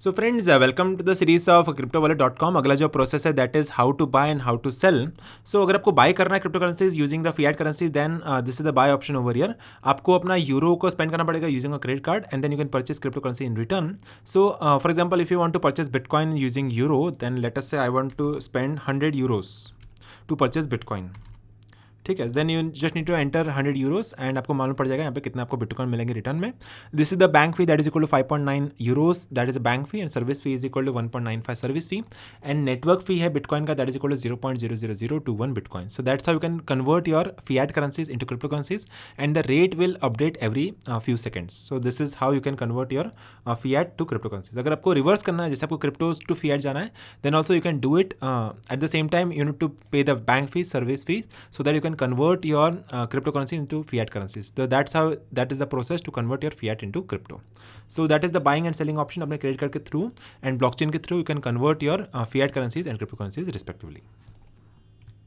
So friends, welcome to the series of cryptowallet.com. अगला जो process है that is how to buy and how to sell. So अगर आपको buy करना है crypto currencies using the fiat currencies, then this is the buy option over here. आपको अपना euro को spend करना पड़ेगा using a credit card and then you can purchase cryptocurrency in return. So for example, if you want to purchase Bitcoin using euro, then let us say I want to spend 100 euros to purchase Bitcoin. ठीक है, then you just need to enter 100 euros and आपको मालूम पड़ जाएगा यहाँ पे कितना आपको बिटकॉइन मिलेंगे रिटर्न में. This is the bank fee that is equal to 5.9 euros, that is a bank fee, and service fee is equal to 1.95 service fee, and network fee है बिटकॉइन का that is equal to 0.0002 bitcoin. So that's how you can convert your fiat currencies into crypto currencies and the rate will update every few seconds. So this is how you can convert your fiat to crypto currencies. अगर आपको reverse करना है, जैसे आपको crypto to fiat जाना है, then also you can do it at the same time. You need to pay the bank fee, service fee, so that you can convert your cryptocurrency into fiat currencies. So that is the process to convert your fiat into crypto. So that is the buying and selling option. अपने credit card के through and blockchain के through you can convert your fiat currencies and cryptocurrencies respectively.